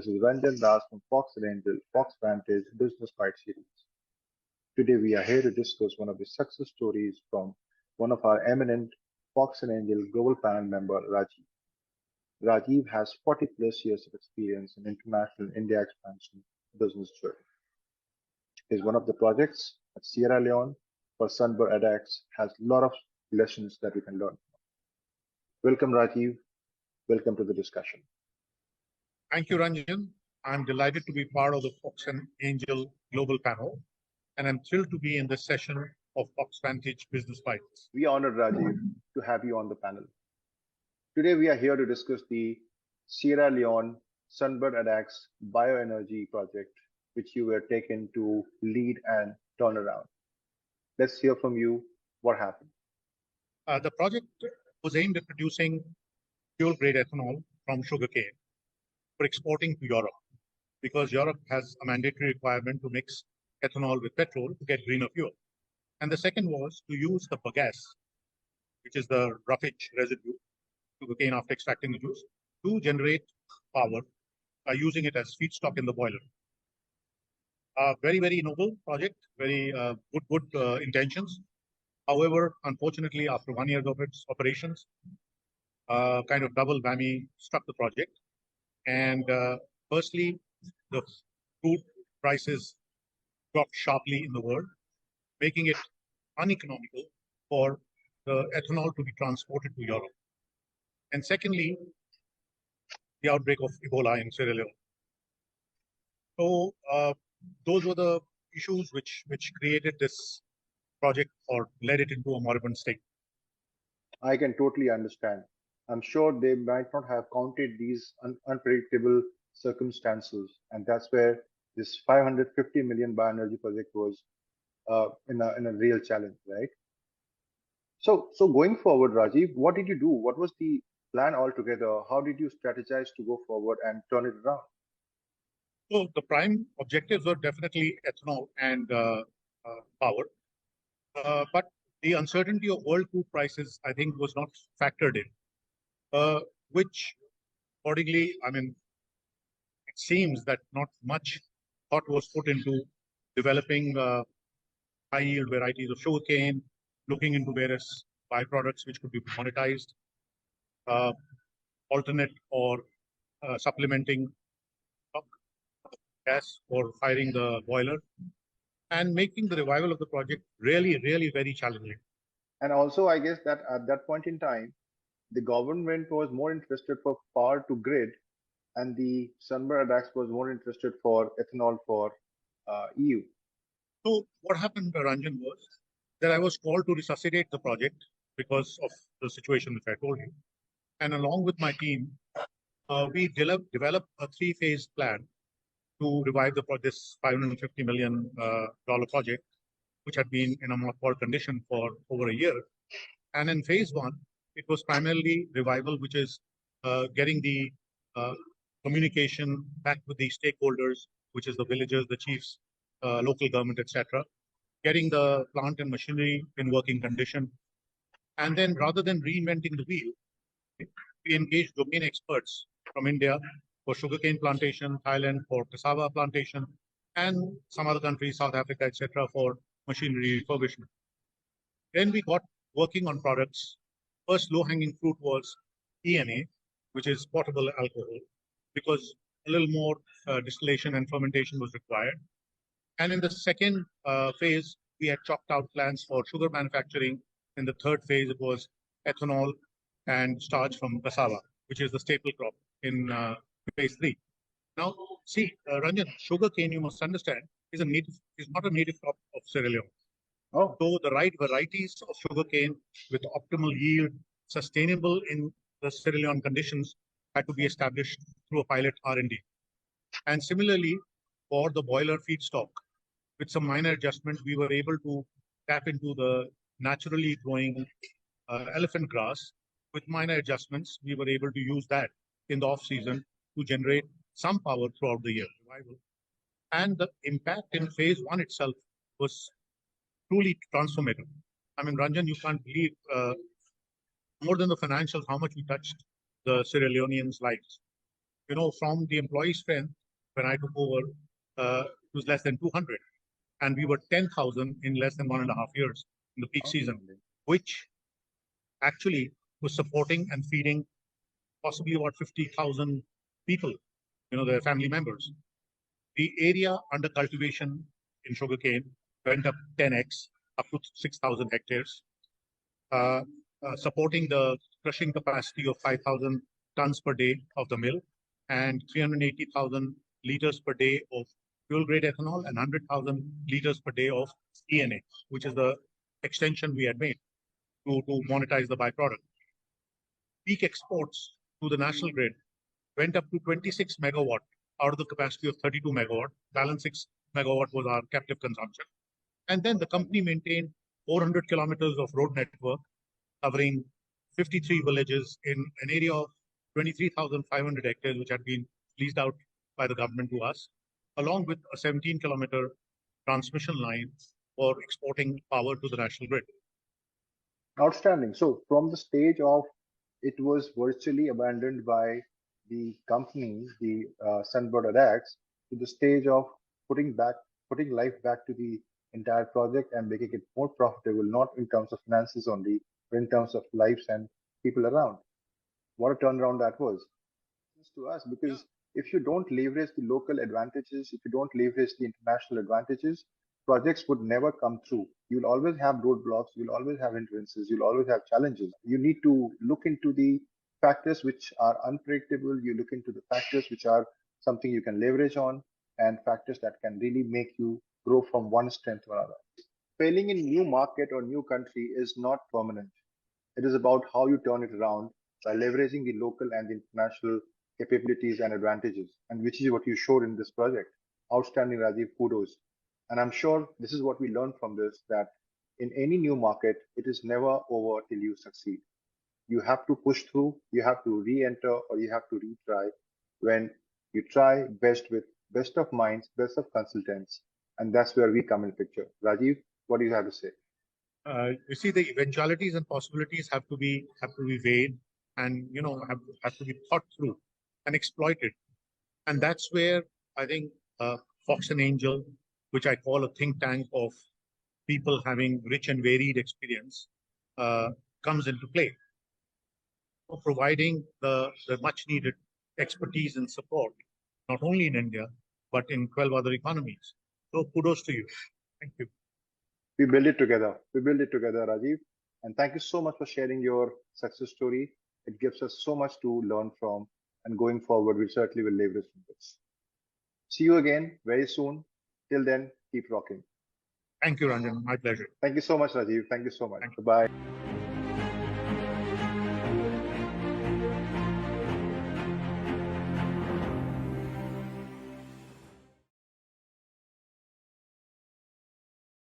This is Ranjan Das from Fox&Angel, FoxVantage Business Bytes series. Today we are here to discuss one of the success stories from one of our eminent Fox&Angel global panel member, Rajiv. Rajiv has 40 plus years of experience in international India expansion business journey. His one of the projects at Sierra Leone for Sunbird Addax has a lot of lessons that we can learn. Welcome, Rajiv. Welcome to the discussion. Thank you, Ranjan. I'm delighted to be part of the Fox&Angel global panel, and I'm thrilled to be in this session of FoxVantage Business Bytes. We are honored, Rajiv, to have you on the panel. Today, we are here to discuss the Sierra Leone Sunbird Addax bioenergy project, which you were taken to lead and turn around. Let's hear from you what happened. The project was aimed at producing fuel-grade ethanol from sugarcane for exporting to Europe, because Europe has a mandatory requirement to mix ethanol with petrol to get greener fuel. And the second was to use the bagasse, which is the roughage residue, sugarcane after extracting the juice, to generate power by using it as feedstock in the boiler. Very, very noble project, very good intentions. However, unfortunately, after 1 year of its operations, kind of double whammy struck the project. And firstly, the food prices dropped sharply in the world, making it uneconomical for the ethanol to be transported to Europe. And secondly, the outbreak of Ebola in Sierra Leone. So those were the issues which created this project or led it into a moribund state. I can totally understand. I'm sure they might not have counted these unpredictable circumstances, and that's where this 550 million bioenergy project was in a real challenge, right? So going forward, Rajiv, what did you do? What was the plan altogether? How did you strategize to go forward and turn it around? So the prime objectives were definitely ethanol and power, but the uncertainty of world food prices, I think, was not factored in. Which accordingly, I mean, it seems that not much thought was put into developing high yield varieties of sugarcane, looking into various byproducts which could be monetized, alternate or supplementing gas or firing the boiler, and making the revival of the project really, really very challenging. And also, I guess that at that point in time, the government was more interested for power to grid, and the Sunbird Addax was more interested for ethanol for EU. So what happened, Ranjan, was that I was called to resuscitate the project because of the situation which I told you. And along with my team, we developed a three-phase plan to revive this $550 million project, which had been in a mothball condition for over a year. And in phase one, it was primarily revival, which is getting the communication back with the stakeholders, which is the villagers, the chiefs, local government, etc. Getting the plant and machinery in working condition. And then rather than reinventing the wheel, we engaged domain experts from India for sugarcane plantation, Thailand for cassava plantation, and some other countries, South Africa, etc., for machinery refurbishment. Then we got working on products. First low-hanging fruit was ENA, which is potable alcohol, because a little more distillation and fermentation was required. And in the second phase, we had chalked out plans for sugar manufacturing. In the third phase, it was ethanol and starch from cassava, which is the staple crop in phase three. Now, see, Ranjan, sugarcane, you must understand, is not a native crop of Sierra Leone. Oh. So the right varieties of sugarcane with optimal yield, sustainable in the Sierra Leone conditions, had to be established through a pilot R&D. And similarly, for the boiler feedstock, with some minor adjustments, we were able to tap into the naturally growing elephant grass. With minor adjustments, we were able to use that in the off-season to generate some power throughout the year. And the impact in phase one itself was truly transformative. I mean, Ranjan, you can't believe more than the financials, how much we touched the Sierra Leoneans' lives. from the employee strength, when I took over, it was less than 200. And we were 10,000 in less than 1.5 years in the peak season, which actually was supporting and feeding possibly about 50,000 people, their family members. The area under cultivation in sugarcane went up 10x, up to 6,000 hectares, supporting the crushing capacity of 5,000 tons per day of the mill and 380,000 liters per day of fuel-grade ethanol and 100,000 liters per day of ENA, which is the extension we had made to monetize the byproduct. Peak exports to the national grid went up to 26 megawatt out of the capacity of 32 megawatt. Balance 6 megawatt was our captive consumption. And then the company maintained 400 kilometers of road network covering 53 villages in an area of 23,500 hectares, which had been leased out by the government to us, along with a 17-kilometer transmission line for exporting power to the national grid. Outstanding. So from the stage of it was virtually abandoned by the company, the Sunbird Addax, to the stage of putting life back to the entire project and making it more profitable, not in terms of finances only, but in terms of lives and people around. What a turnaround that was to us, because if you don't leverage the local advantages, if you don't leverage the international advantages, projects would never come through. You'll always have roadblocks, you'll always have hindrances, you'll always have challenges. You need to look into the factors which are unpredictable, you look into the factors which are something you can leverage on, and factors that can really make you grow from one strength to another. Failing in new market or new country is not permanent. It is about how you turn it around by leveraging the local and the international capabilities and advantages, and which is what you showed in this project. Outstanding, Rajiv, kudos. And I'm sure this is what we learned from this, that in any new market, it is never over till you succeed. You have to push through, you have to re-enter, or you have to retry. When you try best with best of minds, best of consultants, and that's where we come in picture. Rajiv, what do you have to say? You see, the eventualities and possibilities have to be weighed and have to be thought through and exploited. And that's where I think Fox&Angel, which I call a think tank of people having rich and varied experience, comes into play. For providing the much needed expertise and support, not only in India, but in 12 other economies. So kudos to you. Thank you. We build it together. We build it together, Rajiv. And thank you so much for sharing your success story. It gives us so much to learn from. And going forward, we certainly will leverage from this. See you again very soon. Till then, keep rocking. Thank you, Ranjan. My pleasure. Thank you so much, Rajiv. Thank you so much. Bye.